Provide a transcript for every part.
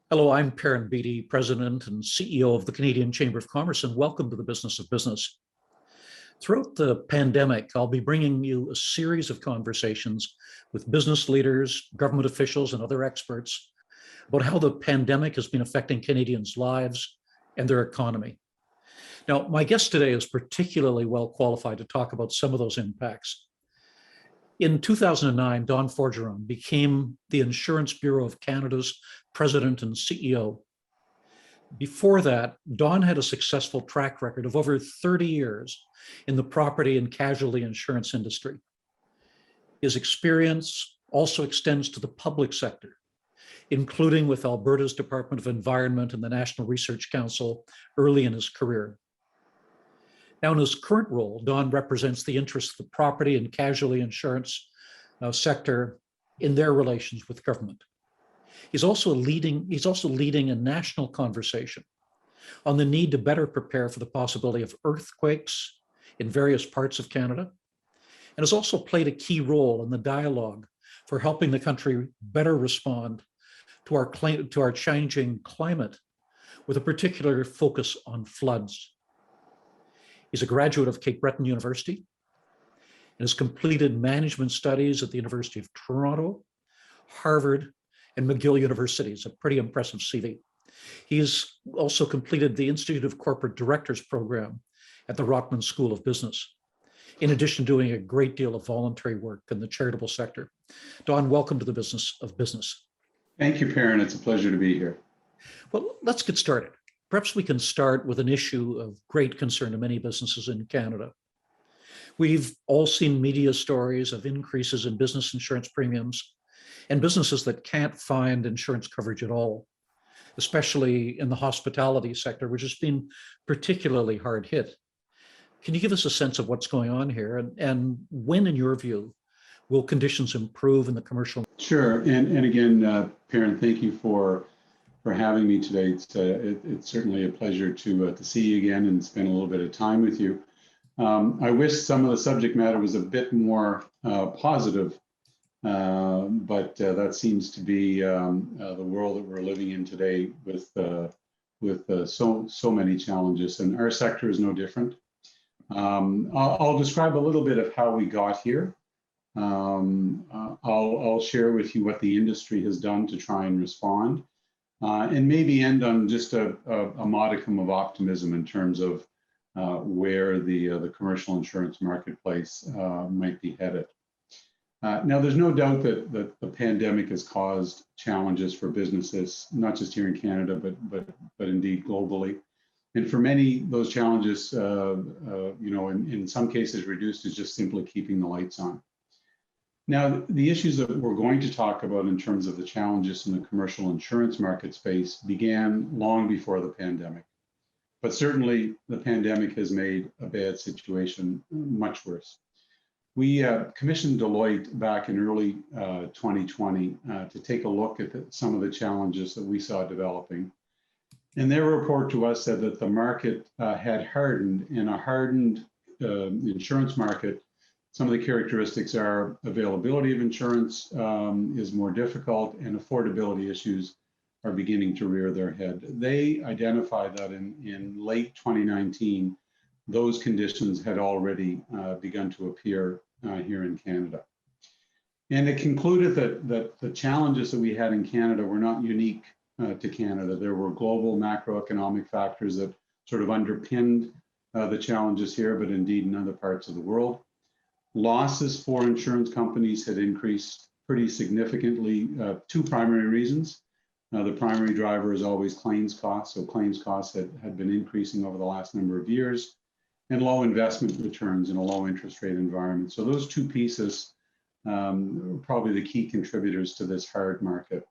Hello, I'm Perrin, President and CEO of the Canadian Chamber of Commerce, and welcome to the Business of Business. Throughout the pandemic, I'll be bringing you a series of conversations with business leaders, government officials, and other experts about how the pandemic has been affecting Canadians' lives and their economy. Now, my guest today is particularly well qualified to talk about some of those impacts. In 2009, Doug Forgeron became the Insurance Bureau of Canada's President and CEO. Before that, Don had a successful track record of over 30 years in the property and casualty insurance industry. His experience also extends to the public sector, including with Alberta's Department of Environment and the National Research Council early in his career. Now, in his current role, Don represents the interests of the property and casualty insurance sector in their relations with government. He's also leading a national conversation on the need to better prepare for the possibility of earthquakes in various parts of Canada, and has also played a key role in the dialogue for helping the country better respond to our changing climate, with a particular focus on floods. He's a graduate of Cape Breton University and has completed management studies at the University of Toronto, Harvard, and McGill Universities, a pretty impressive CV. He's also completed the Institute of Corporate Directors program at the Rotman School of Business, in addition to doing a great deal of voluntary work in the charitable sector. Don, welcome to the Business of Business. Thank you, Perrin. It's a pleasure to be here. Well, let's get started. Perhaps we can start with an issue of great concern to many businesses in Canada. We've all seen media stories of increases in business insurance premiums and businesses that can't find insurance coverage at all, especially in the hospitality sector, which has been particularly hard hit. Can you give us a sense of what's going on here, and when, in your view, will conditions improve in the commercial? Sure, and again, Perrin, thank you for having me today. It's certainly a pleasure to see you again and spend a little bit of time with you. I wish some of the subject matter was a bit more positive, but that seems to be the world that we're living in today, with so many challenges, and our sector is no different. I'll describe a little bit of how we got here. I'll share with you what the industry has done to try and respond. And maybe end on just a modicum of optimism in terms of where the commercial insurance marketplace might be headed. Now, there's no doubt that the pandemic has caused challenges for businesses, not just here in Canada, but indeed globally. And for many, those challenges, in some cases reduced to just simply keeping the lights on. Now, the issues that we're going to talk about in terms of the challenges in the commercial insurance market space began long before the pandemic. But certainly the pandemic has made a bad situation much worse. We commissioned Deloitte back in early 2020 to take a look at some of the challenges that we saw developing. And their report to us said that the market had hardened. In a hardened insurance market, some of the characteristics are availability of insurance is more difficult, and affordability issues are beginning to rear their head. They identified that in late 2019, those conditions had already begun to appear here in Canada. And it concluded that the challenges that we had in Canada were not unique to Canada. There were global macroeconomic factors that sort of underpinned the challenges here, but indeed in other parts of the world. Losses for insurance companies had increased pretty significantly. Two primary reasons. The primary driver is always claims costs. So claims costs had been increasing over the last number of years, and low investment returns in a low interest rate environment. So those two pieces are probably the key contributors to this hard market.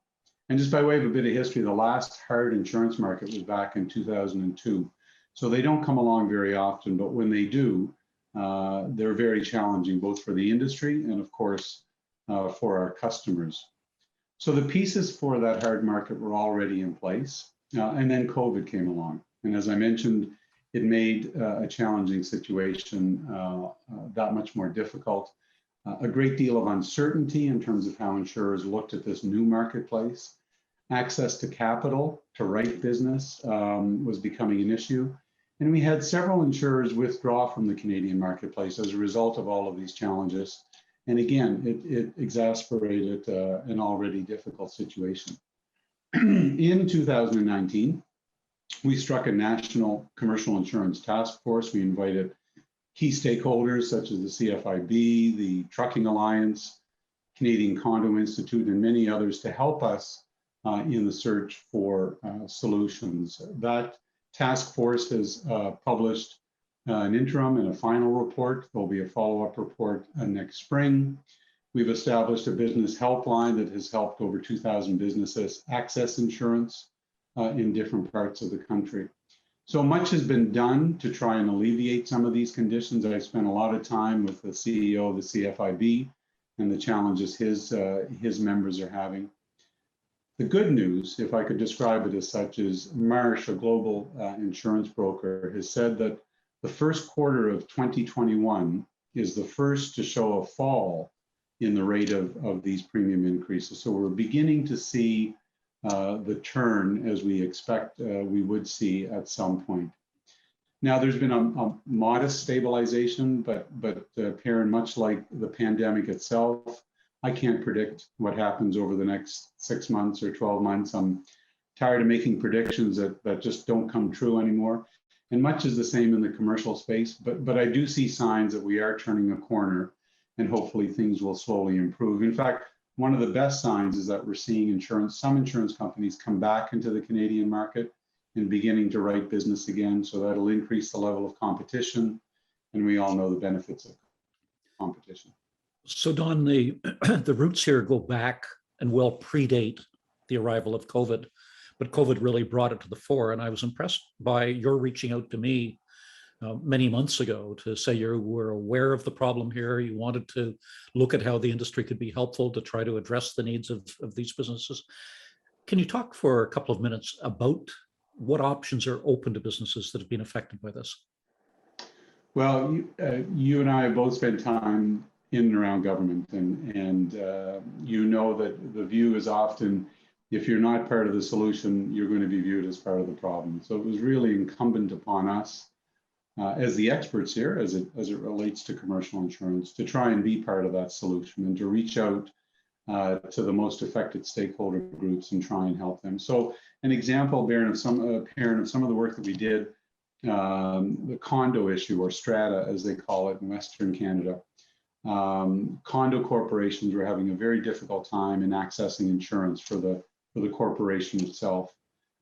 And just by way of a bit of history, the last hard insurance market was back in 2002. So they don't come along very often, but when they do, they're very challenging, both for the industry and, of course, for our customers. So the pieces for that hard market were already in place, and then COVID came along. And as I mentioned, it made a challenging situation that much more difficult. A great deal of uncertainty in terms of how insurers looked at this new marketplace. Access to capital to write business was becoming an issue. And we had several insurers withdraw from the Canadian marketplace as a result of all of these challenges. And again, it exasperated an already difficult situation. In 2019, we struck a national commercial insurance task force. We invited key stakeholders such as the CFIB, the Trucking Alliance, Canadian Condo Institute, and many others to help us in the search for solutions. That task force has published an interim and a final report. There'll be a follow-up report next spring. We've established a business helpline that has helped over 2,000 businesses access insurance in different parts of the country. So much has been done to try and alleviate some of these conditions. I spent a lot of time with the CEO of the CFIB and the challenges his members are having. The good news, if I could describe it as such, is Marsh, a global insurance broker, has said that the first quarter of 2021 is the first to show a fall in the rate of these premium increases. So we're beginning to see the turn as we expect we would see at some point. Now, there's been a modest stabilization, but Perrin, much like the pandemic itself, I can't predict what happens over the next 6 months or 12 months. I'm tired of making predictions that just don't come true anymore. And much is the same in the commercial space, but I do see signs that we are turning a corner and hopefully things will slowly improve. In fact, one of the best signs is that we're seeing some insurance companies come back into the Canadian market and beginning to write business again. So that'll increase the level of competition. And we all know the benefits of competition. So Don, the roots here go back and well predate the arrival of COVID, but COVID really brought it to the fore. And I was impressed by your reaching out to me many months ago to say you were aware of the problem here. You wanted to look at how the industry could be helpful to try to address the needs of these businesses. Can you talk for a couple of minutes about what options are open to businesses that have been affected by this? Well, you and I have both spent time in and around government, and you know that the view is often, if you're not part of the solution, you're going to be viewed as part of the problem. So it was really incumbent upon us as the experts here, as it relates to commercial insurance, to try and be part of that solution and to reach out to the most affected stakeholder groups and try and help them. So an example, Perrin, of some of the work that we did, the condo issue, or strata as they call it in Western Canada. Condo corporations were having a very difficult time in accessing insurance for the corporation itself.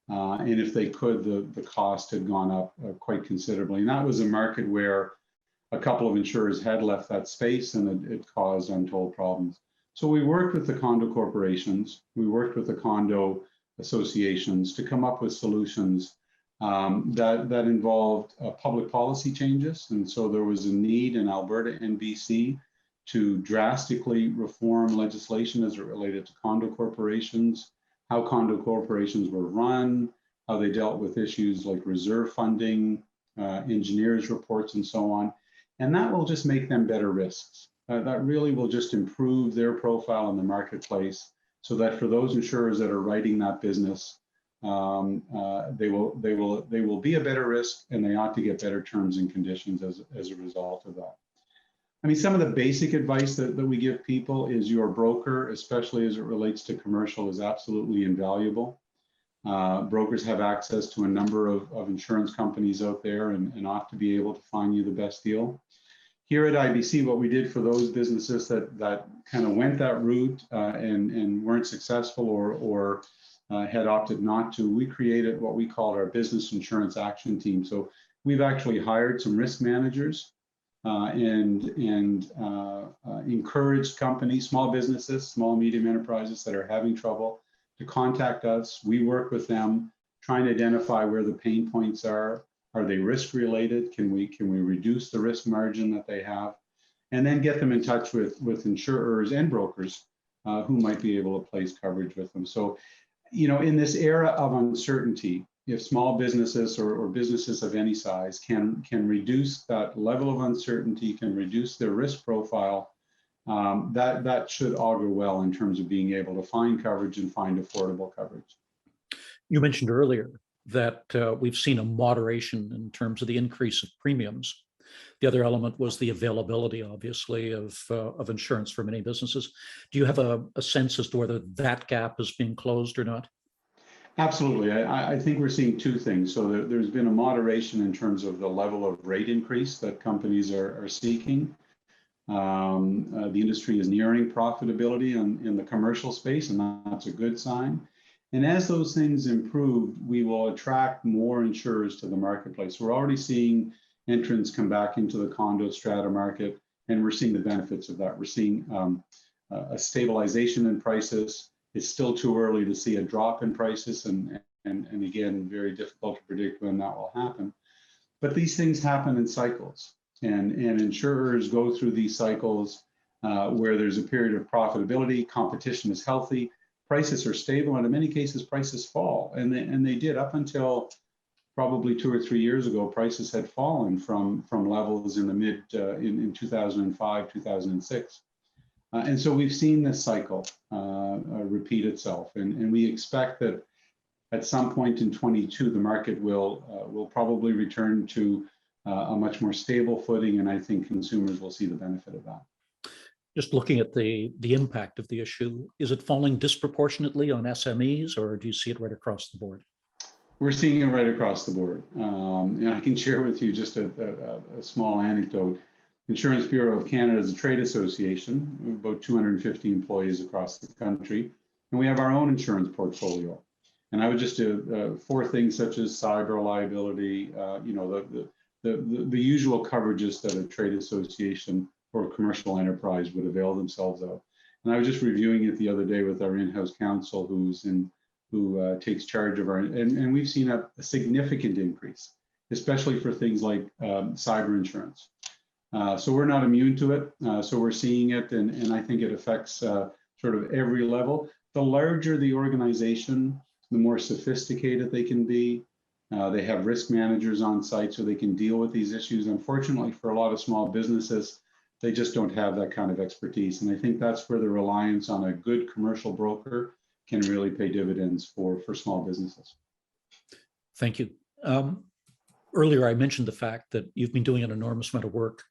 And if they could, the cost had gone up quite considerably. And that was a market where a couple of insurers had left that space, and it caused untold problems. So we worked with the condo corporations, we worked with the condo associations to come up with solutions that involved public policy changes. And so there was a need in Alberta and BC to drastically reform legislation as it related to condo corporations, how condo corporations were run, how they dealt with issues like reserve funding, engineers' reports, and so on. And that will just make them better risks. That really will just improve their profile in the marketplace, so that for those insurers that are writing that business, they will be a better risk, and they ought to get better terms and conditions as a result of that. I mean, some of the basic advice that we give people is your broker, especially as it relates to commercial, is absolutely invaluable. Brokers have access to a number of insurance companies out there and ought to be able to find you the best deal. Here at IBC, what we did for those businesses that kind of went that route and weren't successful or had opted not to, we created what we called our Business Insurance Action Team. So we've actually hired some risk managers and encouraged companies, small businesses, small, medium enterprises that are having trouble to contact us. We work with them, trying to identify where the pain points are. Are they risk related? Can we reduce the risk margin that they have? And then get them in touch with insurers and brokers who might be able to place coverage with them. So, you know, in this era of uncertainty, if small businesses or businesses of any size can reduce that level of uncertainty, can reduce their risk profile, that should augur well in terms of being able to find coverage and find affordable coverage. You mentioned earlier that we've seen a moderation in terms of the increase of premiums. The other element was the availability, obviously, of insurance for many businesses. Do you have a sense as to whether that gap is being closed or not? Absolutely. I think we're seeing two things. So there's been a moderation in terms of the level of rate increase that companies are seeking. The industry is nearing profitability in the commercial space, and that's a good sign. And as those things improve, we will attract more insurers to the marketplace. We're already seeing entrants come back into the condo strata market, and we're seeing the benefits of that. We're seeing a stabilization in prices. It's still too early to see a drop in prices, and again, very difficult to predict when that will happen. But these things happen in cycles, and insurers go through these cycles where there's a period of profitability, competition is healthy, prices are stable, and in many cases, prices fall. And they did up until probably 2 or 3 years ago. Prices had fallen from levels in the in 2005, 2006. And so we've seen this cycle repeat itself. And we expect that at some point in 22, the market will probably return to a much more stable footing. And I think consumers will see the benefit of that. Just looking at the impact of the issue, is it falling disproportionately on SMEs, or do you see it right across the board? We're seeing it right across the board. And I can share with you just a small anecdote. Insurance Bureau of Canada is a trade association, about 250 employees across the country, and we have our own insurance portfolio. And I would just do 4 things such as cyber liability, the usual coverages that a trade association or commercial enterprise would avail themselves of. And I was just reviewing it the other day with our in-house counsel who takes charge of and we've seen a significant increase, especially for things like cyber insurance. So we're not immune to it. So we're seeing it, and I think it affects sort of every level. The larger the organization, the more sophisticated they can be. They have risk managers on site so they can deal with these issues. Unfortunately, for a lot of small businesses, they just don't have that kind of expertise. And I think that's where the reliance on a good commercial broker can really pay dividends for small businesses. Thank you. Earlier, I mentioned the fact that you've been doing an enormous amount of work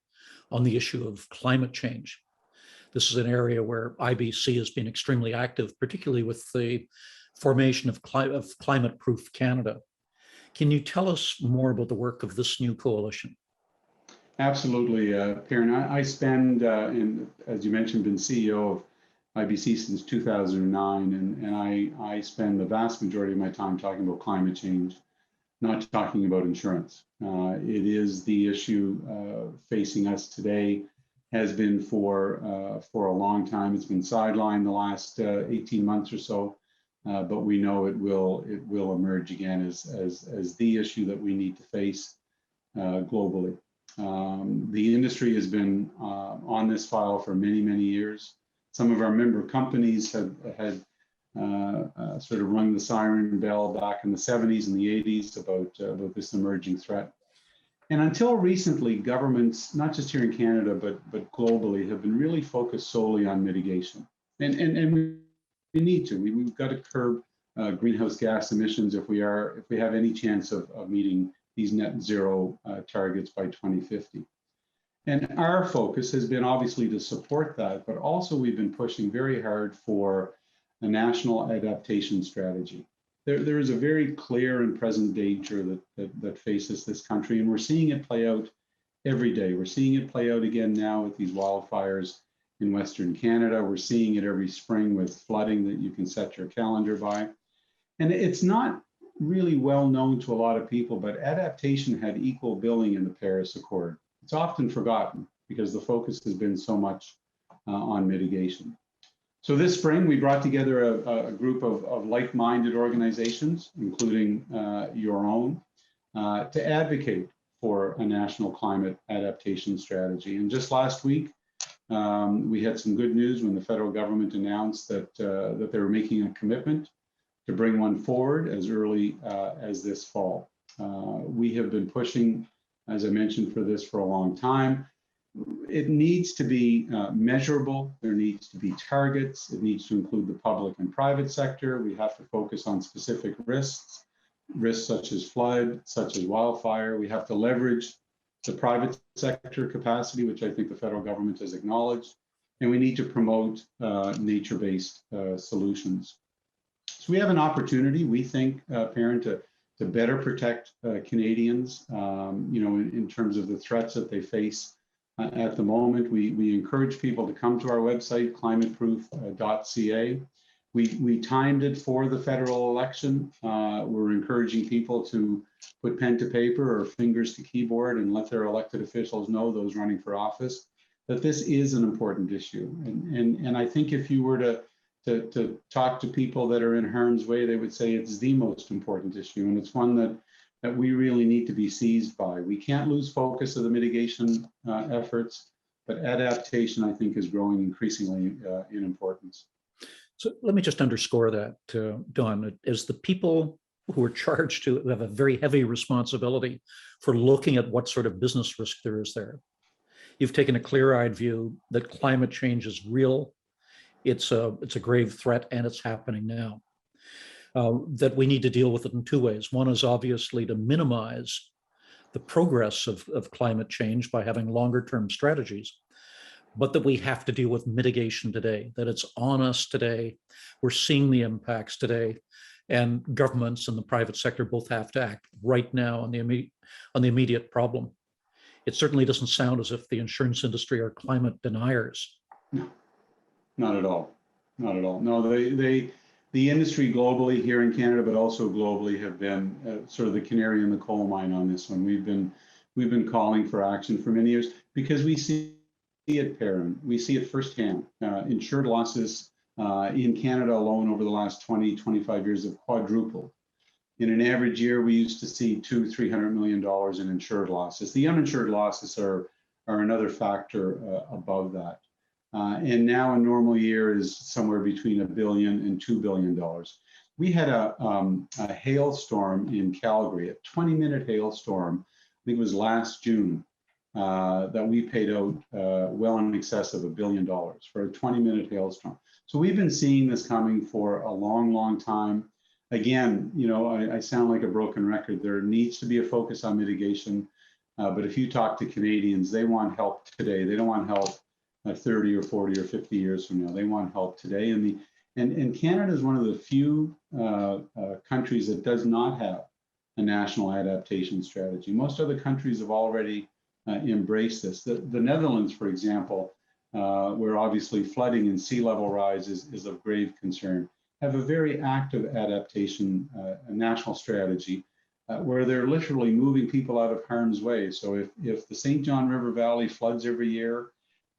on the issue of climate change. This is an area where IBC has been extremely active, particularly with the formation of Climate Proof Canada. Can you tell us more about the work of this new coalition? Absolutely, Perrin. I spend, as you mentioned, been CEO of IBC since 2009, and I spend the vast majority of my time talking about climate change, not talking about insurance. It is the issue facing us today, has been for a long time. It's been sidelined the last 18 months or so, but we know it will emerge again as the issue that we need to face globally. The industry has been on this file for many, many years. Some of our member companies had sort of rung the siren bell back in the 70s and the 80s about this emerging threat. And until recently, governments, not just here in Canada, but globally, have been really focused solely on mitigation. And we need to. We've got to curb greenhouse gas emissions if we have any chance of meeting these net zero targets by 2050. And our focus has been obviously to support that, but also we've been pushing very hard for a national adaptation strategy. There is a very clear and present danger that faces this country, and we're seeing it play out every day. We're seeing it play out again now with these wildfires in Western Canada. We're seeing it every spring with flooding that you can set your calendar by. And it's not really well known to a lot of people, but adaptation had equal billing in the Paris Accord. It's often forgotten because the focus has been so much on mitigation. So this spring, we brought together a group of like-minded organizations, including your own, to advocate for a national climate adaptation strategy. And just last week, we had some good news when the federal government announced that they were making a commitment to bring one forward as early as this fall. We have been pushing, as I mentioned, for this for a long time. it needs to be measurable. There needs to be targets. It needs to include the public and private sector. We have to focus on specific risks such as flood, such as wildfire. We have to leverage the private sector capacity, which I think the federal government has acknowledged. And we need to promote nature-based solutions. So we have an opportunity, we think, Perrin, to better protect Canadians, in terms of the threats that they face at the moment. We encourage people to come to our website, climateproof.ca. We timed it for the federal election. We're encouraging people to put pen to paper or fingers to keyboard and let their elected officials know, those running for office, that this is an important issue. And I think if you were to talk to people that are in harm's way, they would say it's the most important issue. And it's one that we really need to be seized by. We can't lose focus of the mitigation efforts, but adaptation, I think, is growing increasingly in importance. So let me just underscore that, Don, as the people who are charged to have a very heavy responsibility for looking at what sort of business risk there is there. You've taken a clear-eyed view that climate change is real. It's a grave threat, and it's happening now. That we need to deal with it in two ways. One is obviously to minimize the progress of climate change by having longer-term strategies, but that we have to deal with mitigation today, that it's on us today. We're seeing the impacts today, and governments and the private sector both have to act right now on the immediate problem. It certainly doesn't sound as if the insurance industry are climate deniers. No, not at all. Not at all. No, the industry globally here in Canada, but also globally, have been sort of the canary in the coal mine on this one. We've been calling for action for many years because we see it, Perrin. We see it firsthand. Insured losses in Canada alone over the last 20, 25 years have quadrupled. In an average year, we used to see $200-300 million in insured losses. The uninsured losses are another factor above that. And now a normal year is somewhere between $1 billion and $2 billion. We had a hailstorm in Calgary, a 20-minute hailstorm, I think it was last June, that we paid out well in excess of $1 billion for a 20-minute hailstorm. So we've been seeing this coming for a long, long time. Again, I sound like a broken record. There needs to be a focus on mitigation. But if you talk to Canadians, they want help today. They don't want help 30 or 40 or 50 years from now. They want help today. And Canada is one of the few countries that does not have a national adaptation strategy. Most other countries have already embraced this. The Netherlands, for example, where obviously flooding and sea level rise is of grave concern, have a very active adaptation national strategy where they're literally moving people out of harm's way. So if the St. John River Valley floods every year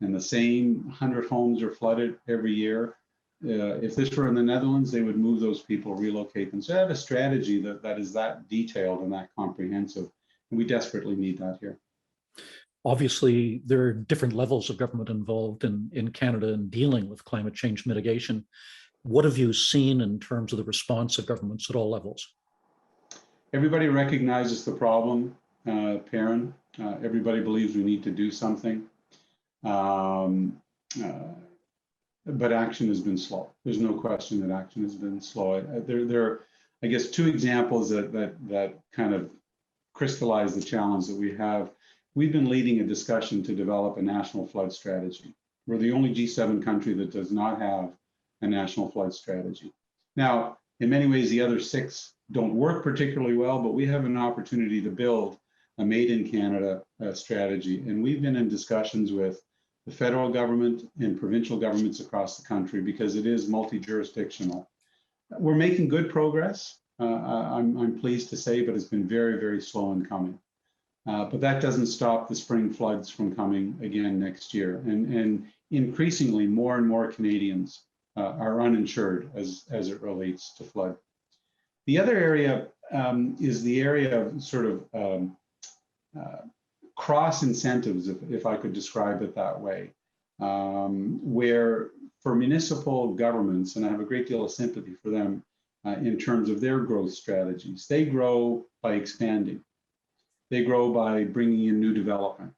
and the same 100 homes are flooded every year, if this were in the Netherlands, they would move those people, relocate them. So they have a strategy that is that detailed and that comprehensive. And we desperately need that here. Obviously, there are different levels of government involved in Canada in dealing with climate change mitigation. What have you seen in terms of the response of governments at all levels? Everybody recognizes the problem, Perrin. Everybody believes we need to do something. But action has been slow. There's no question that action has been slow. There are, I guess, two examples that kind of crystallize the challenge that we have. We've been leading a discussion to develop a national flood strategy. We're the only G7 country that does not have a national flood strategy. Now, in many ways, the other 6 don't work particularly well, but we have an opportunity to build a made in Canada strategy. And we've been in discussions with the federal government and provincial governments across the country because it is multi-jurisdictional. We're making good progress, I'm pleased to say, but it's been very, very slow in coming. But that doesn't stop the spring floods from coming again next year. And increasingly, more and more Canadians are uninsured as it relates to flood. The other area is the area of sort of cross incentives, if I could describe it that way, where for municipal governments, and I have a great deal of sympathy for them in terms of their growth strategies, they grow by expanding. They grow by bringing in new development.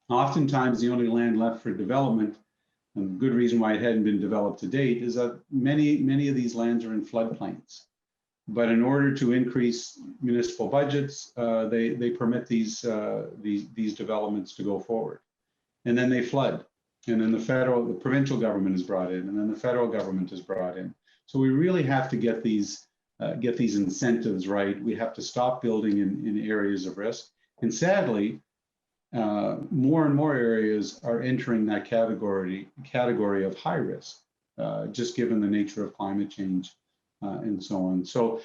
Oftentimes, the only land left for development, and the good reason why it hadn't been developed to date, is that many of these lands are in floodplains. But in order to increase municipal budgets, they permit these developments to go forward, and then they flood, and then the provincial government is brought in, and then the federal government is brought in. So we really have to get these incentives right. We have to stop building in areas of risk, and sadly, more and more areas are entering that category of high risk, just given the nature of climate change and so on. So,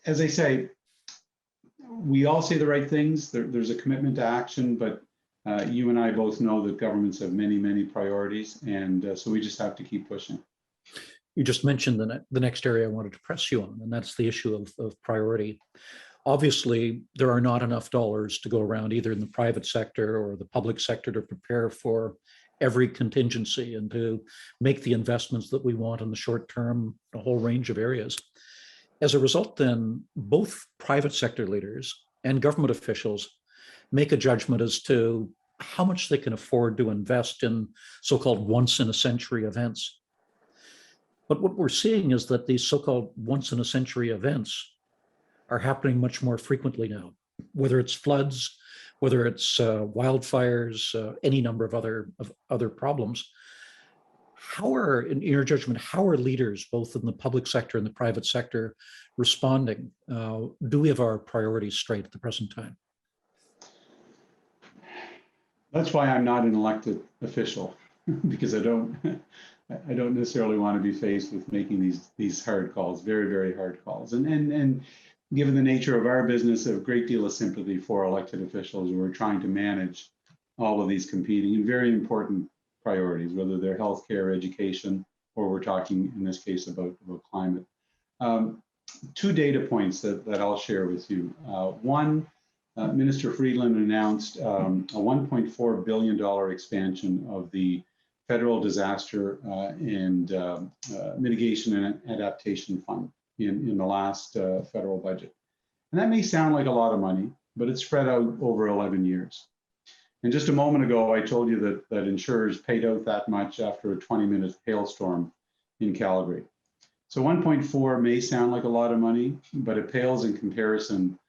as I say, we all say the right things. There's a commitment to action, but you and I both know that governments have many priorities, and so we just have to keep pushing. You just mentioned the next area I wanted to press you on, and that's the issue of priority. Obviously, there are not enough dollars to go around either in the private sector or the public sector to prepare for every contingency and to make the investments that we want in the short term, a whole range of areas. As a result, then, both private sector leaders and government officials make a judgment as to how much they can afford to invest in so-called once-in-a-century events. But what we're seeing is that these so-called once-in-a-century events are happening much more frequently now, whether it's floods, whether it's wildfires, any number of other problems. In your judgment, how are leaders, both in the public sector and the private sector, responding? Do we have our priorities straight at the present time? That's why I'm not an elected official, because I don't necessarily want to be faced with making these hard calls, very hard calls. And given the nature of our business, I have a great deal of sympathy for elected officials who are trying to manage all of these competing and very important priorities, whether they're healthcare, education, or we're talking in this case about climate. Two data points that I'll share with you. One, Minister Friedland announced a $1.4 billion expansion of the Federal Disaster and Mitigation and Adaptation Fund in the last federal budget. And that may sound like a lot of money, but it's spread out over 11 years. And just a moment ago, I told you that insurers paid out that much after a 20-minute hailstorm in Calgary. So 1.4 may sound like a lot of money, but it pales in comparison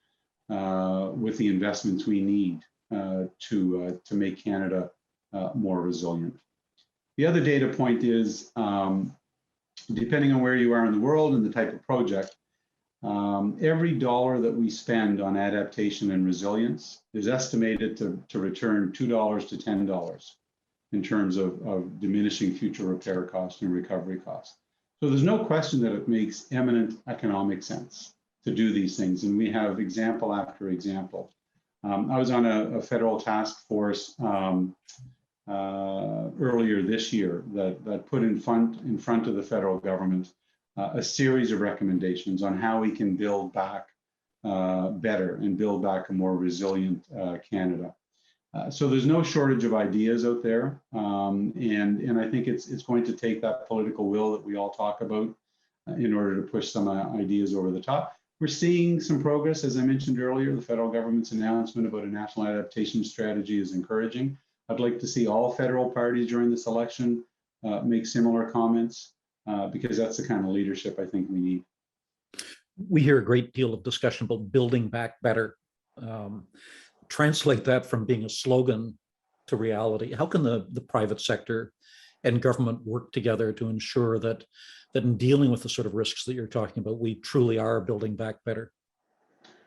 with the investments we need to make Canada more resilient. The other data point is, depending on where you are in the world and the type of project, every dollar that we spend on adaptation and resilience is estimated to return $2 to $10 in terms of diminishing future repair costs and recovery costs. So there's no question that it makes eminent economic sense to do these things, and we have example after example. I was on a federal task force earlier this year that put in front of the federal government a series of recommendations on how we can build back better and build back a more resilient Canada. So there's no shortage of ideas out there, and I think it's going to take that political will that we all talk about in order to push some ideas over the top. We're seeing some progress, as I mentioned earlier. The federal government's announcement about a national adaptation strategy is encouraging. I'd like to see all federal parties during this election make similar comments, because that's the kind of leadership I think we need. We hear a great deal of discussion about building back better. Translate that from being a slogan to reality. How can the private sector and government work together to ensure that in dealing with the sort of risks that you're talking about, we truly are building back better?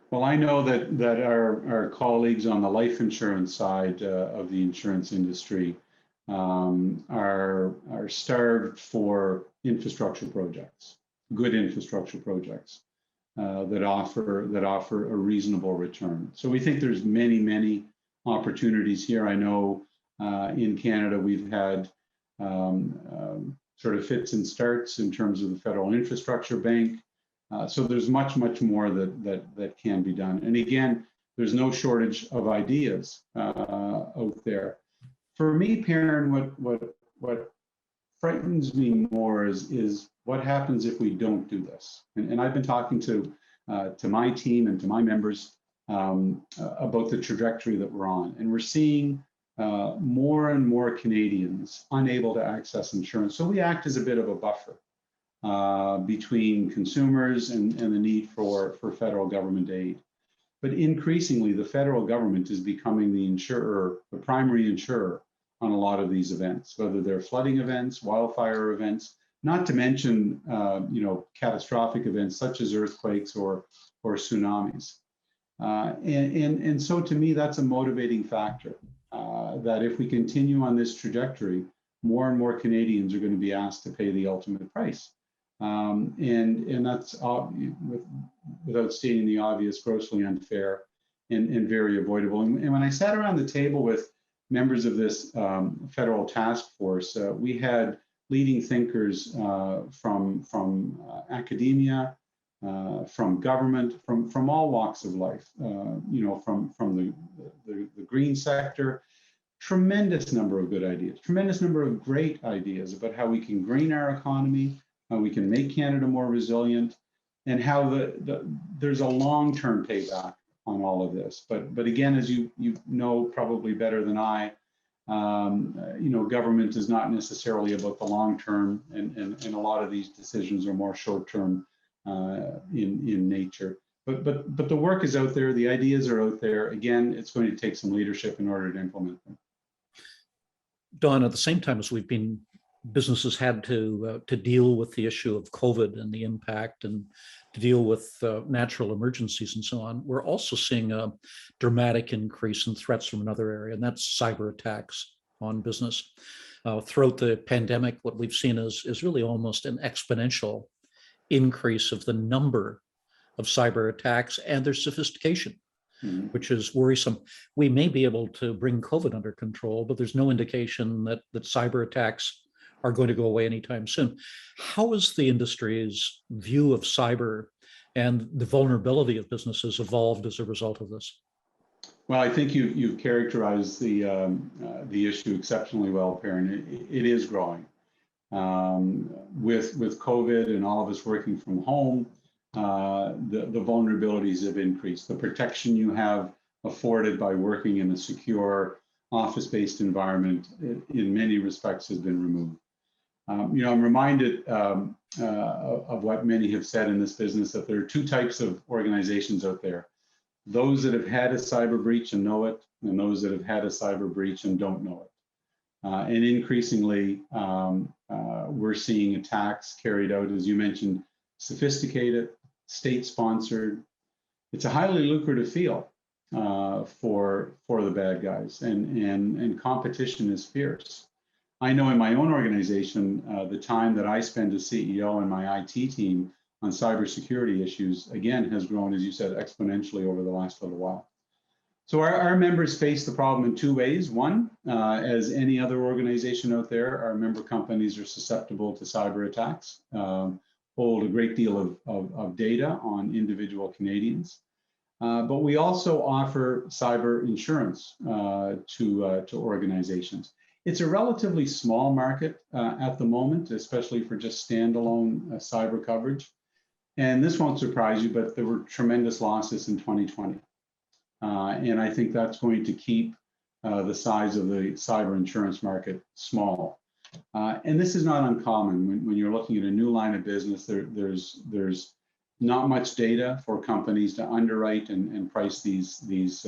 Well, I know that our colleagues on the life insurance side of the insurance industry are starved for infrastructure projects, good infrastructure projects that offer a reasonable return. So we think there's many opportunities here. I know in Canada we've had sort of fits and starts in terms of the Federal Infrastructure Bank. So there's much more that can be done. And again, there's no shortage of ideas out there. For me, Perrin, what frightens me more is what happens if we don't do this. And I've been talking to my team and to my members about the trajectory that we're on. And we're seeing more and more Canadians unable to access insurance. So we act as a bit of a buffer between consumers and the need for federal government aid. But increasingly, the federal government is becoming the insurer, the primary insurer on a lot of these events, whether they're flooding events, wildfire events, not to mention catastrophic events such as earthquakes or tsunamis. And so to me, that's a motivating factor, that if we continue on this trajectory, more and more Canadians are going to be asked to pay the ultimate price. And that's, without stating the obvious, grossly unfair and very avoidable. And when I sat around the table with members of this federal task force, we had leading thinkers from academia, from government, from all walks of life, from the green sector. Tremendous number of good ideas, tremendous number of great ideas about how we can green our economy, how we can make Canada more resilient, and how there's a long-term payback on all of this. But again, as you know probably better than I, government is not necessarily about the long term, and a lot of these decisions are more short term in nature. But the work is out there, the ideas are out there. Again, it's going to take some leadership in order to implement them. Don, at the same time as businesses had to deal with the issue of COVID and the impact, and to deal with natural emergencies and so on, we're also seeing a dramatic increase in threats from another area, and that's cyber attacks on business. Throughout the pandemic, what we've seen is really almost an exponential increase of the number of cyber attacks and their sophistication, which is worrisome. We may be able to bring COVID under control, but there's no indication that cyber attacks are going to go away anytime soon. How has the industry's view of cyber and the vulnerability of businesses evolved as a result of this? Well, I think you've characterized the issue exceptionally well, Perrin. It is growing. With COVID and all of us working from home, the vulnerabilities have increased. The protection you have afforded by working in a secure office-based environment, in many respects, has been removed. I'm reminded of what many have said in this business, that there are two types of organizations out there: those that have had a cyber breach and know it, and those that have had a cyber breach and don't know it. And increasingly, we're seeing attacks carried out, as you mentioned, sophisticated, state-sponsored. It's a highly lucrative field for the bad guys, and competition is fierce. I know in my own organization, the time that I spend as CEO and my IT team on cybersecurity issues, again, has grown, as you said, exponentially over the last little while. So our members face the problem in two ways. One, as any other organization out there, our member companies are susceptible to cyber attacks, hold a great deal of data on individual Canadians. But we also offer cyber insurance to organizations. It's a relatively small market at the moment, especially for just standalone cyber coverage. And this won't surprise you, but there were tremendous losses in 2020. And I think that's going to keep the size of the cyber insurance market small. And this is not uncommon. When you're looking at a new line of business, there's not much data for companies to underwrite and price these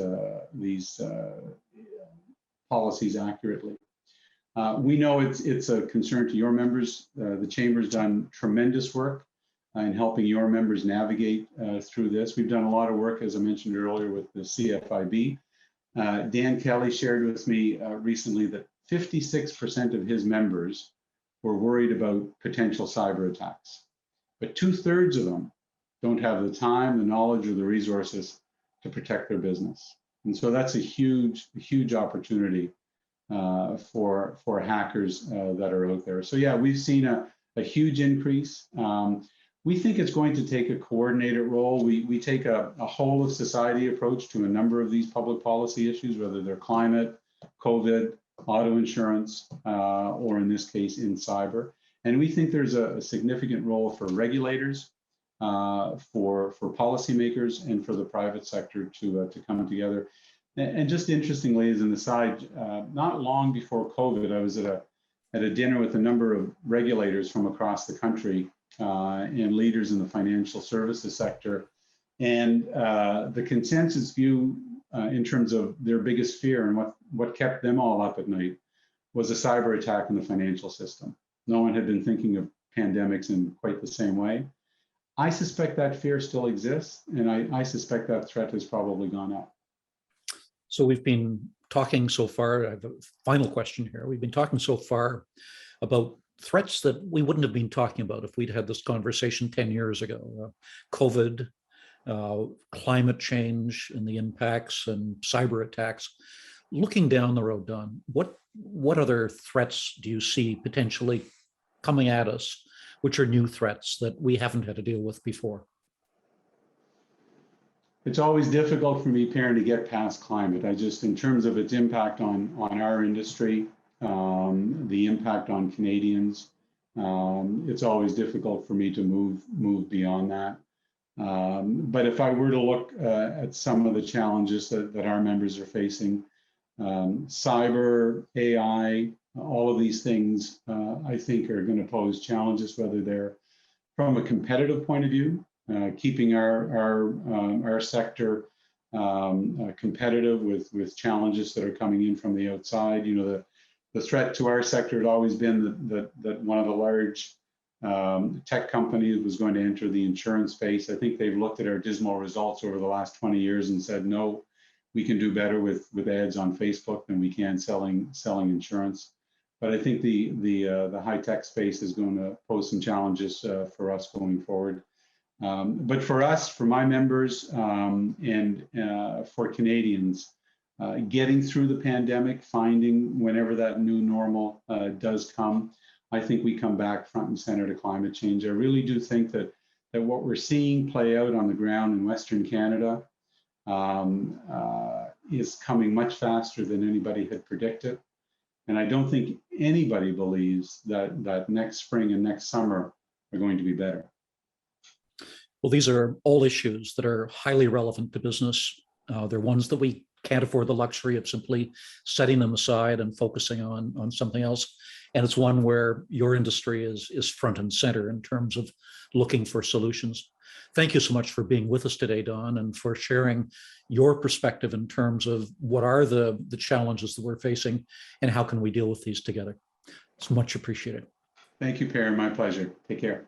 policies accurately. We know it's a concern to your members. The Chamber's done tremendous work in helping your members navigate through this. We've done a lot of work, as I mentioned earlier, with the CFIB. Dan Kelly shared with me recently that 56% of his members were worried about potential cyber attacks, but 2/3 of them don't have the time, the knowledge, or the resources to protect their business. And so that's a huge opportunity for hackers that are out there. So yeah, we've seen a huge increase. We think it's going to take a coordinated role. We take a whole of society approach to a number of these public policy issues, whether they're climate, COVID, auto insurance, or in this case, in cyber. And we think there's a significant role for regulators, for policymakers, and for the private sector to come together. And just interestingly, as an aside, not long before COVID, I was at a dinner with a number of regulators from across the country and leaders in the financial services sector. And the consensus view in terms of their biggest fear and what kept them all up at night was a cyber attack in the financial system. No one had been thinking of pandemics in quite the same way. I suspect that fear still exists, and I suspect that threat has probably gone up. So we've been talking so far, I have a final question here. We've been talking so far about threats that we wouldn't have been talking about if we'd had this conversation 10 years ago. COVID, climate change and the impacts, and cyber attacks. Looking down the road, Don, what other threats do you see potentially coming at us, which are new threats that we haven't had to deal with before? It's always difficult for me, Perrin, to get past climate. In terms of its impact on our industry, the impact on Canadians, it's always difficult for me to move beyond that. But if I were to look at some of the challenges that our members are facing, cyber, AI, all of these things, I think are going to pose challenges, whether they're from a competitive point of view, keeping our sector competitive with challenges that are coming in from the outside. You know, the threat to our sector had always been that one of the large tech companies was going to enter the insurance space. I think they've looked at our dismal results over the last 20 years and said, no, we can do better with ads on Facebook than we can selling insurance. But I think the high tech space is going to pose some challenges for us going forward. But for us, for my members, and for Canadians, getting through the pandemic, finding whenever that new normal does come, I think we come back front and center to climate change. I really do think that what we're seeing play out on the ground in Western Canada is coming much faster than anybody had predicted. And I don't think anybody believes that next spring and next summer are going to be better. Well, these are all issues that are highly relevant to business. They're ones that we can't afford the luxury of simply setting them aside and focusing on something else. And it's one where your industry is front and center in terms of looking for solutions. Thank you so much for being with us today, Don, and for sharing your perspective in terms of what are the challenges that we're facing and how can we deal with these together. It's much appreciated. Thank you, Perrin. My pleasure. Take care.